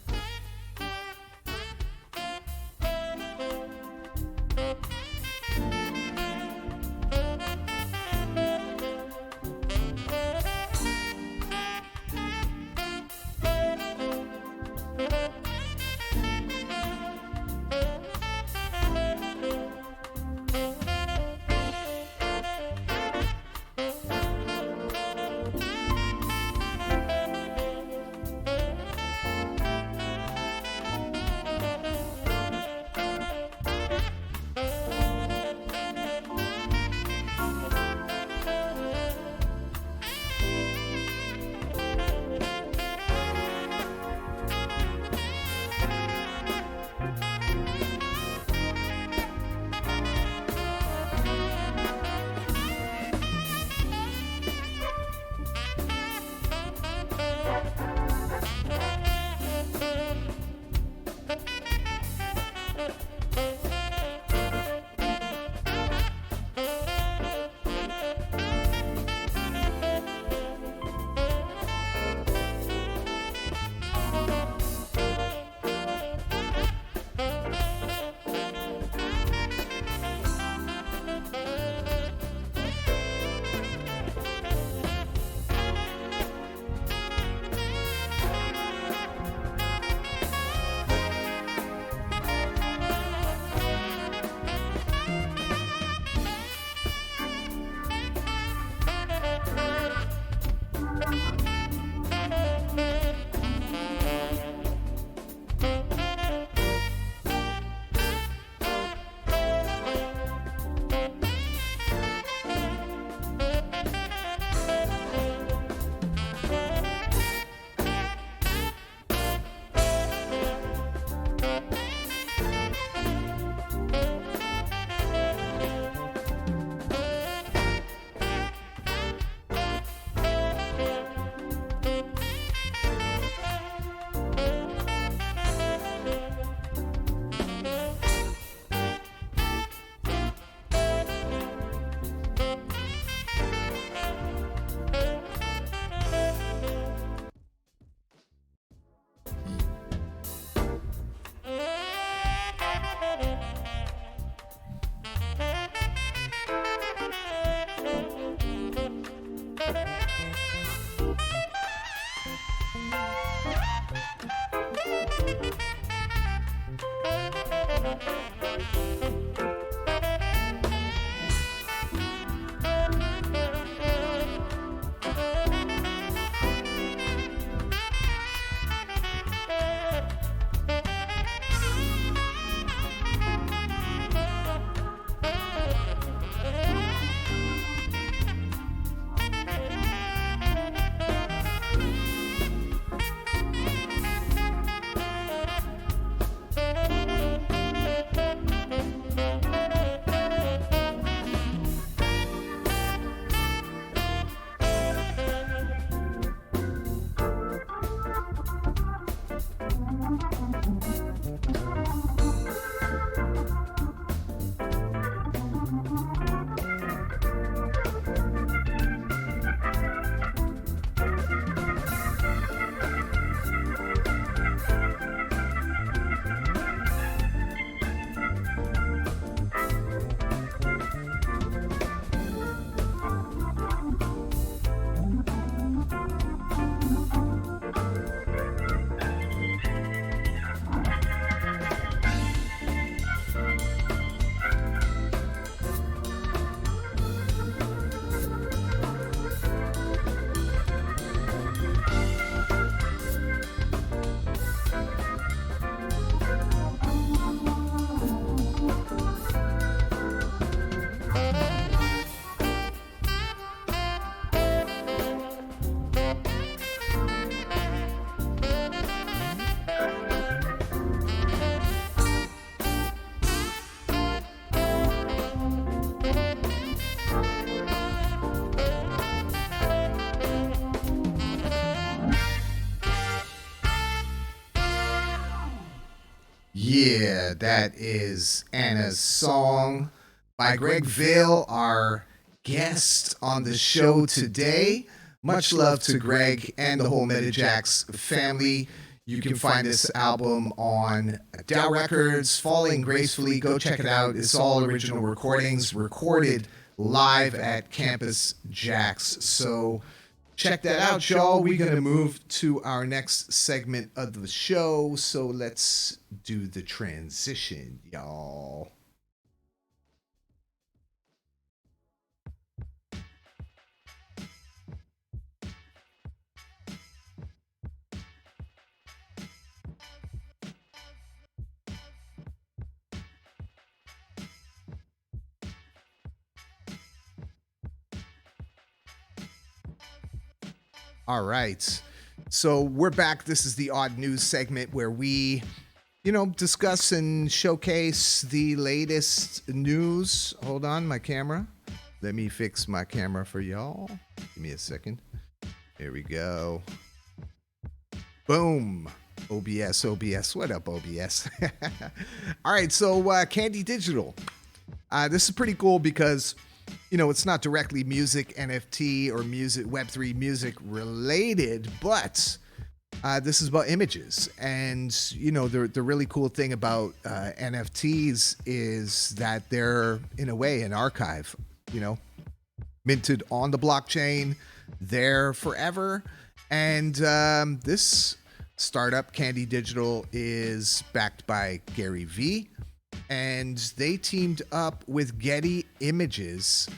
Yeah, that is Anna's song by Greg Vail, our guest on the show today. Much love to Greg and the whole MetaJAX family. You can find this album on DAOrecords, Falling Gracefully. Go check it out. It's all original recordings, recorded live at Campus JAX. So check that out, y'all. We're going to move to our next segment of the show. So let's do the transition, y'all. All right. So we're back. This is the Odd News segment where we, discuss and showcase the latest news. Hold on, my camera. Let me fix my camera for y'all. Give me a second. Here we go. Boom. OBS. What up, OBS? All right. So Candy Digital. This is pretty cool because it's not directly music, NFT, or music, Web3 music related, but this is about images. And, the really cool thing about NFTs is that they're, in a way, an archive, minted on the blockchain, there forever. And this startup, Candy Digital, is backed by Gary V. And they teamed up with Getty Images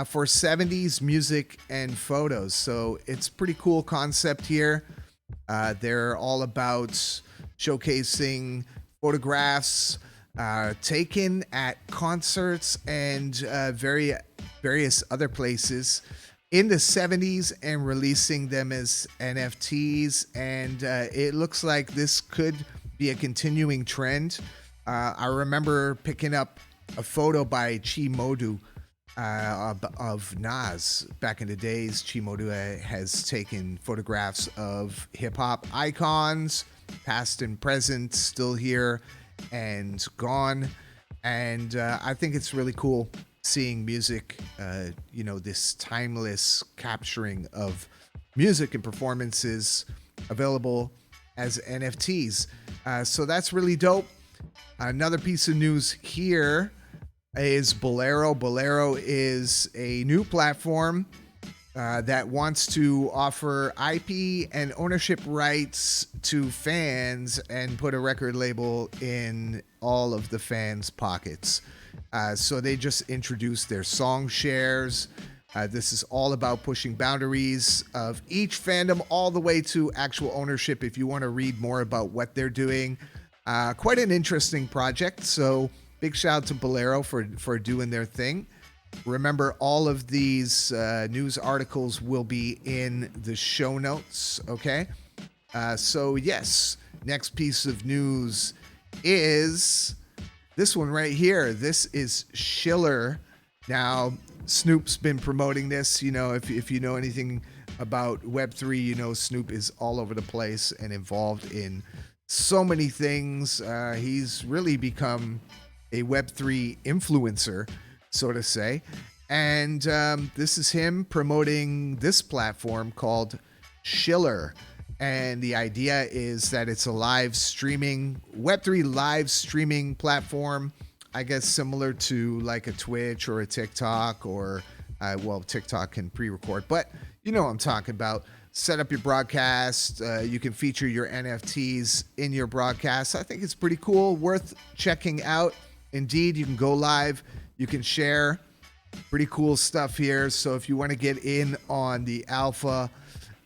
for 70s music and photos. So it's a pretty cool concept here. They're all about showcasing photographs taken at concerts and various other places in the 70s and releasing them as NFTs. And it looks like this could be a continuing trend. I remember picking up a photo by Chimodu of Nas back in the days. Chimodu has taken photographs of hip-hop icons, past and present, still here and gone. And I think it's really cool seeing music, this timeless capturing of music and performances available as NFTs. So that's really dope. Another piece of news here is Bolero. Bolero is a new platform that wants to offer IP and ownership rights to fans and put a record label in all of the fans' pockets. So they just introduced their song shares. This is all about pushing boundaries of each fandom all the way to actual ownership. If you want to read more about what they're doing, quite an interesting project. So big shout out to Bolero for doing their thing. Remember, all of these news articles will be in the show notes, okay? So yes, next piece of news is this one right here. This is Schiller. Now, Snoop's been promoting this. You know, if you know anything about Web3, you know Snoop is all over the place and involved in so many things. He's really become a Web3 influencer, so to say. And this is him promoting this platform called Schiller. And the idea is that it's a live streaming, Web3 live streaming platform, I guess similar to like a Twitch or a TikTok or, well, TikTok can pre-record, but you know what I'm talking about. Set up your broadcast. You can feature your NFTs in your broadcast. I think it's pretty cool, worth checking out. Indeed, you can go live. You can share. Pretty cool stuff here. So if you want to get in on the alpha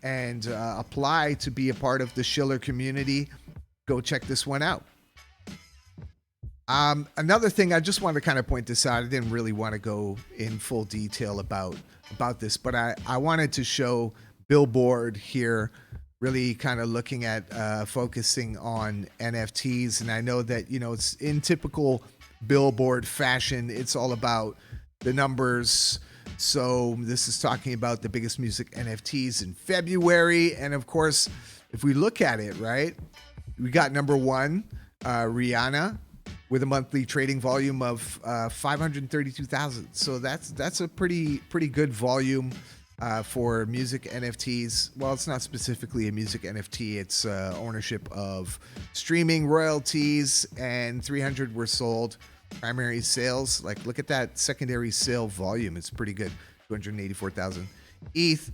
and apply to be a part of the Schiller community, go check this one out. Another thing, I just want to kind of point this out. I didn't really want to go in full detail about this, but I wanted to show Billboard here really kind of looking at focusing on NFTs. And I know that, you know, it's in typical Billboard fashion. It's all about the numbers. So this is talking about the biggest music NFTs in February. And of course, if we look at it, right, we got number one, Rihanna, with a monthly trading volume of 532,000. So that's a pretty good volume for music NFTs. Well, it's not specifically a music NFT. It's ownership of streaming royalties, and 300 were sold. Primary sales, like look at that secondary sale volume. It's pretty good. 284,000 ETH.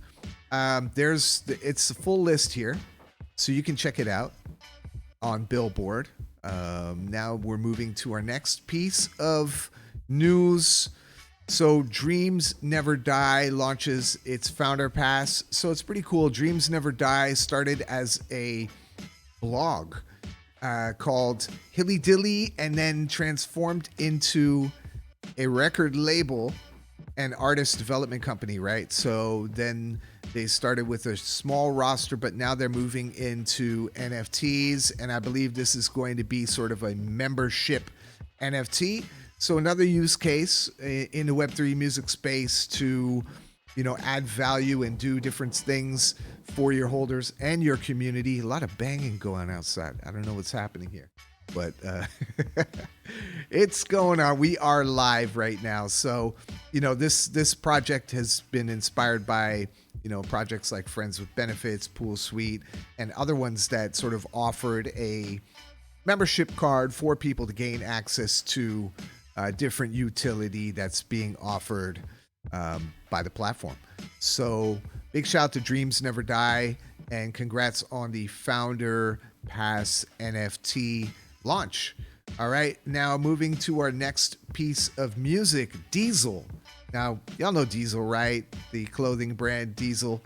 It's a full list here, so you can check it out on Billboard. Now we're moving to our next piece of news. So Dreams Never Die launches its founder pass. So it's pretty cool. Dreams Never Die started as a blog called Hilly Dilly, and then transformed into a record label and artist development company, right? So then they started with a small roster, but now they're moving into NFTs, and I believe this is going to be sort of a membership NFT. So another use case in the Web3 music space to, you know, add value and do different things for your holders and your community. A lot of banging going on outside. I don't know what's happening here, but it's going on. We are live right now. So, you know, this project has been inspired by, you know, projects like Friends with Benefits, Pool Suite, and other ones that sort of offered a membership card for people to gain access to different utility that's being offered by the platform. So big shout out to Dreams Never Die, and congrats on the Founder Pass NFT launch. All right, now moving to our next piece of music, Diesel. Now, y'all know Diesel, right? The clothing brand Diesel.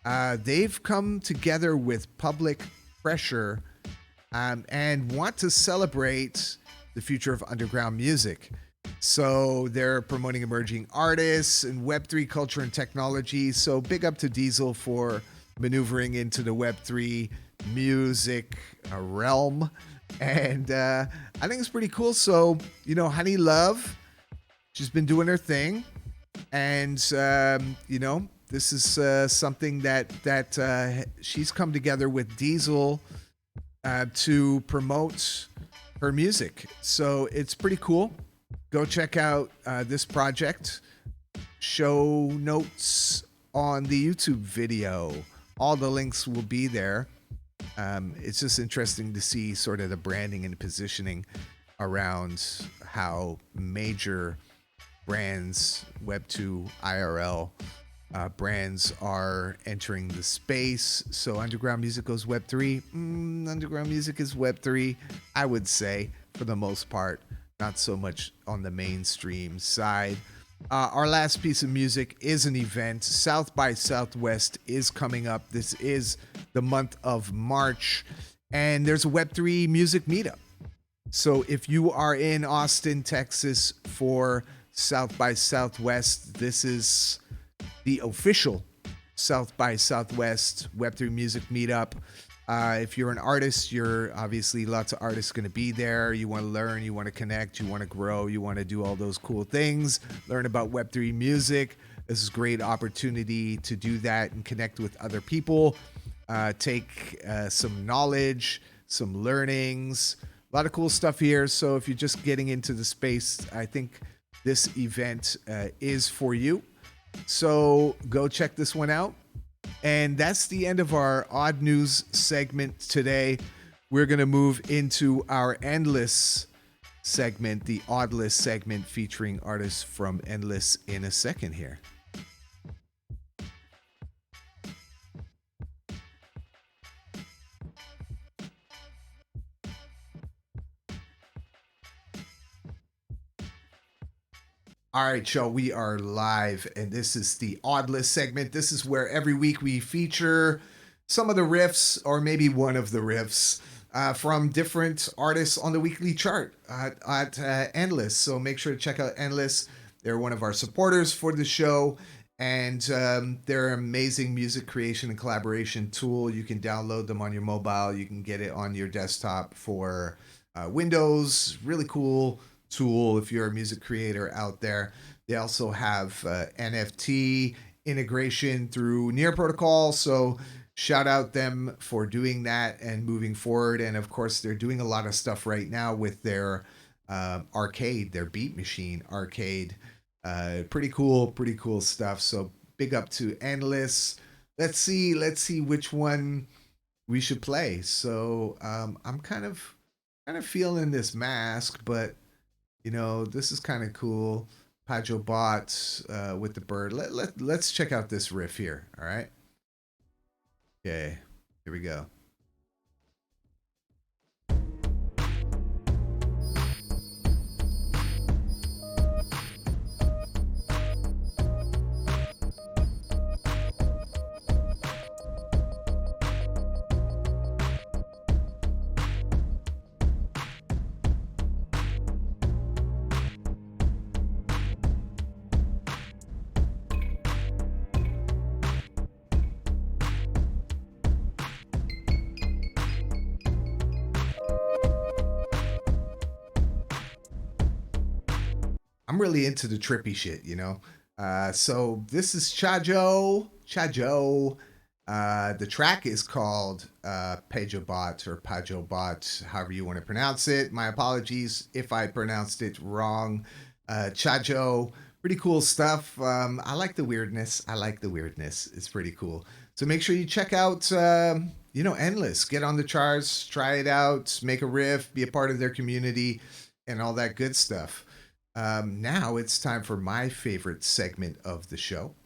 They've come together with Public Pressure and want to celebrate the future of underground music. So they're promoting emerging artists and Web3 culture and technology. So big up to Diesel for maneuvering into the Web3 music realm. And I think it's pretty cool. So, you know, Honey Love, she's been doing her thing. And, you know, this is something that she's come together with Diesel to promote her music. So it's pretty cool. Go check out this project. Show notes on the YouTube video. All the links will be there. It's just interesting to see sort of the branding and positioning around how major brands, Web2, IRL, brands are entering the space. So underground music goes Web3. Underground music is Web3, I would say, for the most part. Not so much on the mainstream side. Our last piece of music is an event. South by Southwest is coming up. This is the month of March, and there's a Web3 music meetup. So if you are in Austin, Texas for South by Southwest, this is the official South by Southwest Web3 music meetup. If you're an artist, you're obviously lots of artists going to be there. You want to learn, you want to connect, you want to grow, you want to do all those cool things, learn about Web3 music. This is a great opportunity to do that and connect with other people, take some knowledge, some learnings, a lot of cool stuff here. So if you're just getting into the space, I think this event is for you. So go check this one out. And that's the end of our odd news segment today. We're going to move into our Endless segment, the Odd List segment featuring artists from Endless in a second here. All right, y'all, we are live, and this is the Odd List segment. This is where every week we feature some of the riffs, or maybe one of the riffs, from different artists on the weekly chart at Endless. So make sure to check out Endless. They're one of our supporters for the show, and they're an amazing music creation and collaboration tool. You can download them on your mobile. You can get it on your desktop for Windows. Really cool tool if you're a music creator out there. They also have NFT integration through Near Protocol, so shout out them for doing that and moving forward. And of course, they're doing a lot of stuff right now with their arcade, their Beat Machine arcade. Pretty cool stuff. So big up to Endless. Let's see which one we should play. So I'm kind of feeling this Mask, but you know, this is kind of cool. Pajo Bot with the bird. Let's check out this riff here. All right. Okay, here we go. I'm really into the trippy shit, you know. So this is Chajo. The track is called Pajobot or Pajobot, however you want to pronounce it. My apologies if I pronounced it wrong. Chajo, pretty cool stuff. I like the weirdness. It's pretty cool. So make sure you check out, Endless. Get on the charts, try it out, make a riff, be a part of their community, and all that good stuff. Now it's time for my favorite segment of the show.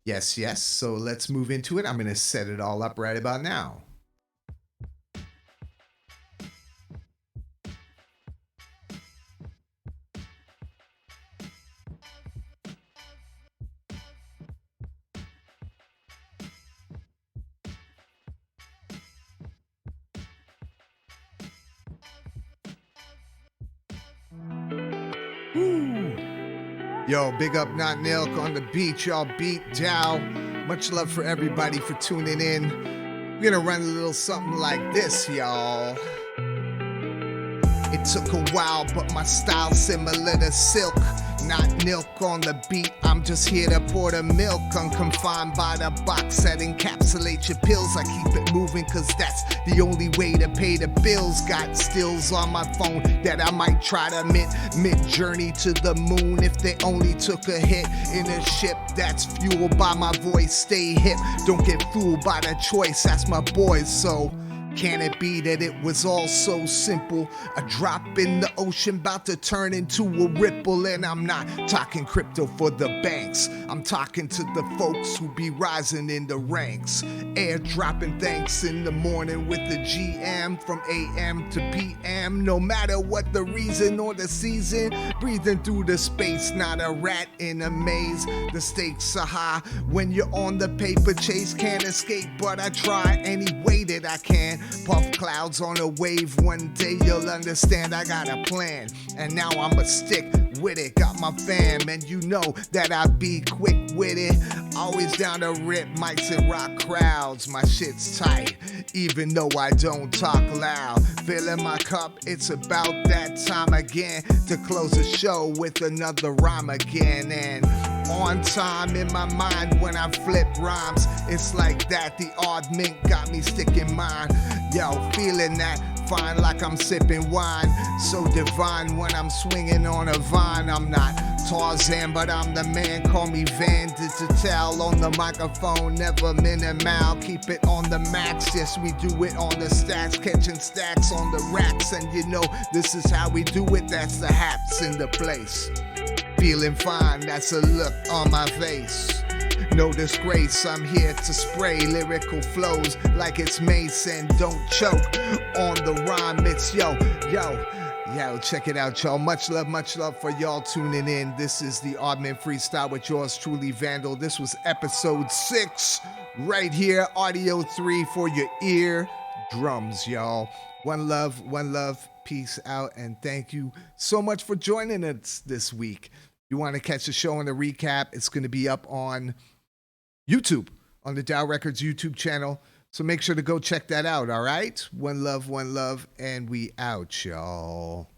Yes. So let's move into it. I'm going to set it all up right about now. Yo, big up Not Nilk on the beat, y'all. BeatDAO. Much love for everybody for tuning in. We're gonna run a little something like this, y'all. It took a while, but my style similar to silk. Not Nilk on the beat, I'm just here to pour the milk. Unconfined by the box that encapsulates your pills. I keep it moving cause that's the only way to pay the bills. Got stills on my phone that I might try to mid-journey to the moon if they only took a hit in a ship that's fueled by my voice. Stay hip, don't get fooled by the choice, that's my boys. So Can it be that it was all so simple? A drop in the ocean about to turn into a ripple. And I'm not talking crypto for the banks. I'm talking to the folks who be rising in the ranks. Airdropping thanks in the morning with the GM from AM to PM. No matter what the reason or the season, breathing through the space, not a rat in a maze. The stakes are high when you're on the paper chase. Can't escape, but I try any way that I can. Puff clouds on a wave, one day you'll understand I got a plan. And now I'ma stick with it, got my fam, and you know that I be quick with it. Always down to rip mics and rock crowds, my shit's tight, even though I don't talk loud. Filling my cup, it's about that time again to close the show with another rhyme again. And on time in my mind when I flip rhymes, it's like that, the odd mint got me sticking mine. Yo, feeling that fine like I'm sipping wine, so divine when I'm swinging on a vine. I'm not Tarzan, but I'm the man, call me Van Digital on the microphone, never minimal, keep it on the max. Yes, we do it on the stacks, catching stacks on the racks, and you know this is how we do it, that's the haps in the place. Feeling fine, that's a look on my face. No disgrace, I'm here to spray lyrical flows like it's Mason. Don't choke on the rhyme, it's yo, check it out, y'all. Much love for y'all tuning in. This is the Oddman Freestyle with yours truly, Vandal. This was episode 6 right here, ODDio3 for your ear drums, y'all. One love, peace out, and thank you so much for joining us this week. If you want to catch the show on the recap, it's going to be up on YouTube, on the DAOrecords YouTube channel. So make sure to go check that out, all right? One love, and we out, y'all.